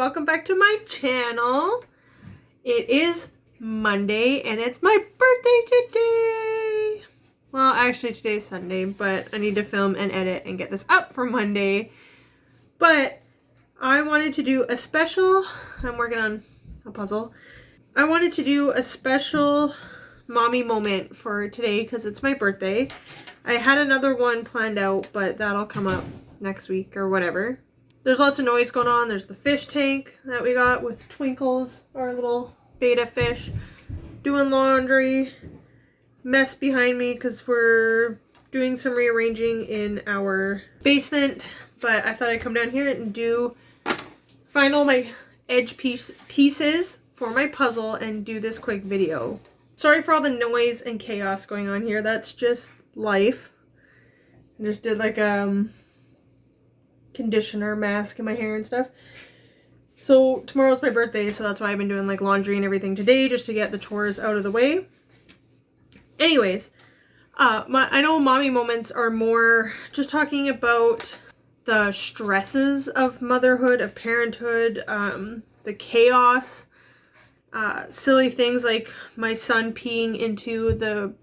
welcome back to my channel. It is Monday and it's my birthday today. Well, actually today's Sunday, but I need to film and edit and get this up for Monday. But I wanted to do a special, I'm working on a puzzle. I wanted to do a special mommy moment for today because it's my birthday. I had another one planned out, but that'll come up next week or whatever. There's lots of noise going on. There's the fish tank that we got with Twinkles, our little beta fish, doing laundry. Mess behind me because we're doing some rearranging in our basement, but I thought I'd come down here and find all my edge pieces for my puzzle and do this quick video. Sorry for all the noise and chaos going on here. That's just life. I just did like conditioner mask in my hair and stuff. So tomorrow's my birthday, so that's why I've been doing like laundry and everything today, just to get the chores out of the way. Anyways, I know mommy moments are more just talking about the stresses of motherhood, of parenthood, the chaos, silly things like my son peeing into the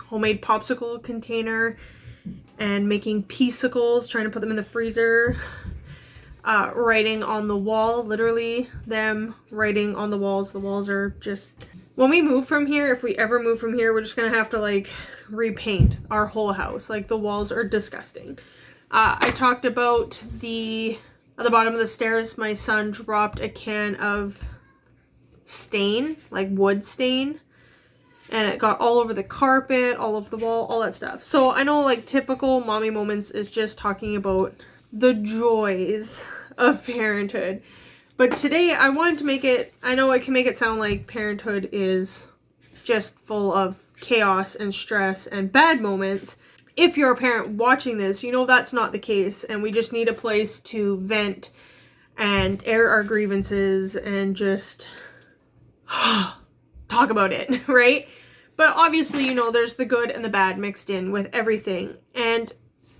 homemade popsicle container and making peacicles, trying to put them in the freezer, writing on the wall, literally them writing on the walls. The walls are just, when we move from here, if we ever move from here, we're just gonna have to like repaint our whole house. Like the walls are disgusting. I talked about at the bottom of the stairs, my son dropped a can of stain, like wood stain, and it got all over the carpet, all over the wall, all that stuff. So I know like typical mommy moments is just talking about the joys of parenthood. But today I wanted to make it, I know it can make it sound like parenthood is just full of chaos and stress and bad moments. If you're a parent watching this, you know that's not the case, and we just need a place to vent and air our grievances and just talk about it, right? But obviously, you know, there's the good and the bad mixed in with everything. And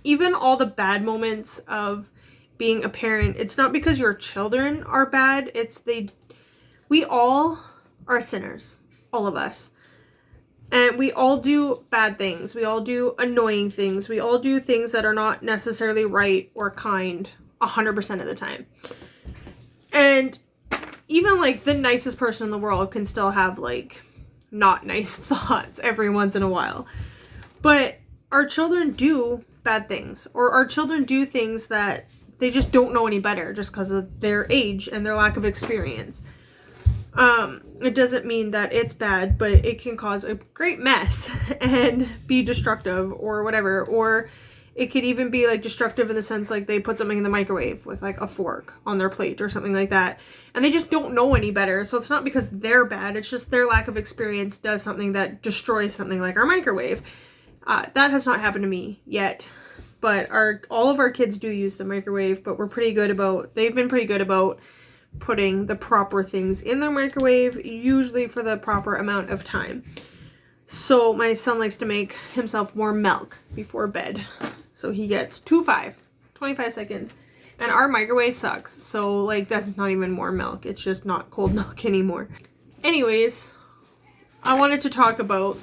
even all the bad moments of being a parent, it's not because your children are bad, we all are sinners, all of us. And we all do bad things. We all do annoying things. We all do things that are not necessarily right or kind 100% of the time. And even like the nicest person in the world can still have like not nice thoughts every once in a while. But our children do bad things, or our children do things that they just don't know any better just because of their age and their lack of experience. It doesn't mean that it's bad, but it can cause a great mess and be destructive or whatever. Or it could even be like destructive in the sense like they put something in the microwave with like a fork on their plate or something like that, and they just don't know any better. So it's not because they're bad, it's just their lack of experience does something that destroys something like our microwave. That has not happened to me yet, but all of our kids do use the microwave, but they've been pretty good about putting the proper things in their microwave, usually for the proper amount of time. So my son likes to make himself warm milk before bed. So he gets 25 seconds. And our microwave sucks. So like that's not even warm milk. It's just not cold milk anymore. Anyways, I wanted to talk about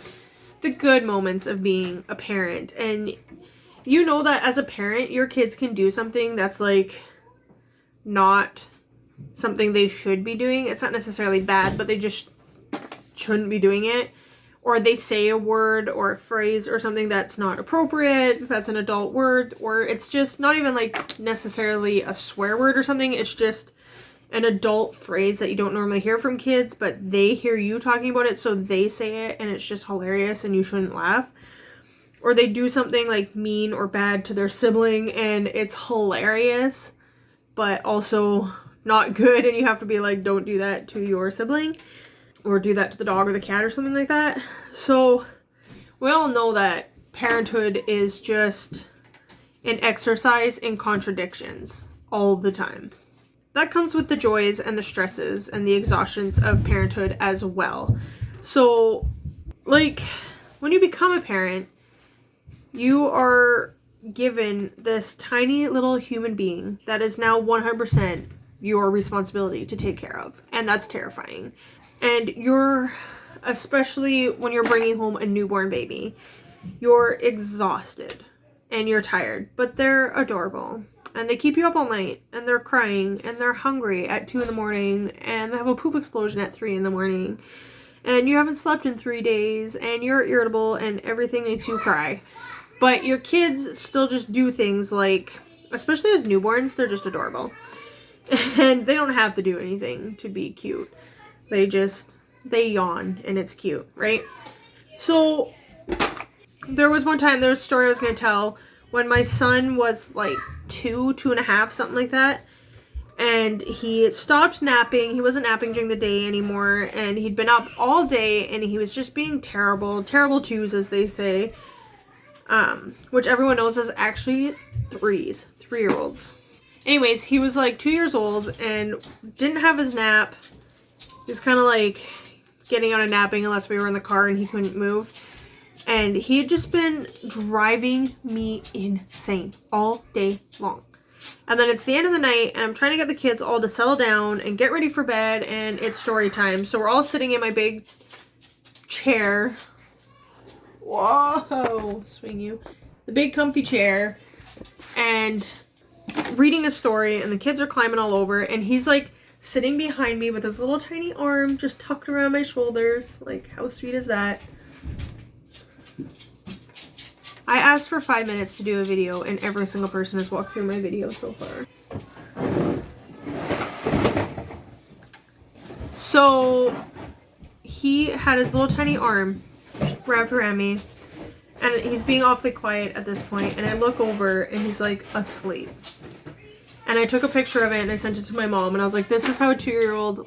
the good moments of being a parent. And you know that as a parent, your kids can do something that's like not something they should be doing. It's not necessarily bad, but they just shouldn't be doing it. Or they say a word or a phrase or something that's not appropriate, that's an adult word, or it's just not even like necessarily a swear word or something. It's just an adult phrase that you don't normally hear from kids, but they hear you talking about it, so they say it, and it's just hilarious and you shouldn't laugh. Or they do something like mean or bad to their sibling and it's hilarious, but also not good, and you have to be like, don't do that to your sibling, or do that to the dog or the cat or something like that. So we all know that parenthood is just an exercise in contradictions all the time. That comes with the joys and the stresses and the exhaustions of parenthood as well. So like when you become a parent, you are given this tiny little human being that is now 100% your responsibility to take care of. And that's terrifying. And especially when you're bringing home a newborn baby, you're exhausted and you're tired, but they're adorable. And they keep you up all night, and they're crying, and they're hungry at 2 in the morning, and they have a poop explosion at 3 in the morning, and you haven't slept in 3 days, and you're irritable, and everything makes you cry. But your kids still just do things like, especially as newborns, they're just adorable. And they don't have to do anything to be cute. They yawn, and it's cute, right? So, there was one time, there was a story I was going to tell, when my son was like 2.5, something like that, and he stopped napping. He wasn't napping during the day anymore, and he'd been up all day, and he was just being terrible twos, as they say, which everyone knows is actually 3-year-olds. Anyways, he was like 2 years old and didn't have his nap. He was kind of like getting out of napping unless we were in the car and he couldn't move. And he had just been driving me insane all day long. And then it's the end of the night, and I'm trying to get the kids all to settle down and get ready for bed, and it's story time. So we're all sitting in my big chair. Whoa, swing you. The big comfy chair, and reading a story, and the kids are climbing all over, and he's like sitting behind me with his little tiny arm just tucked around my shoulders. Like, how sweet is that? I asked for 5 minutes to do a video, and every single person has walked through my video so far. So, he had his little tiny arm wrapped around me, and he's being awfully quiet at this point, and I look over, and he's like asleep. And I took a picture of it, and I sent it to my mom, and I was like, this is how a 2-year-old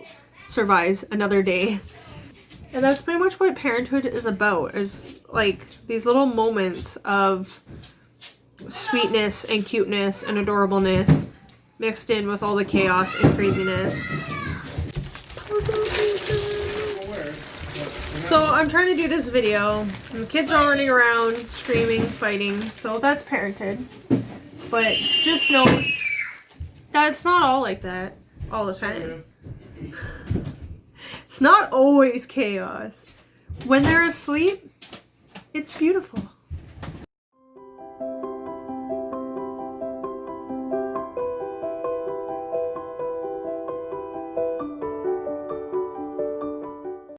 survives another day. And that's pretty much what parenthood is about, is like these little moments of sweetness and cuteness and adorableness mixed in with all the chaos and craziness. So I'm trying to do this video, and the kids are running around, screaming, fighting, so that's parenthood. But just know that it's not all like that all the time. It's not always chaos. When they're asleep, it's beautiful.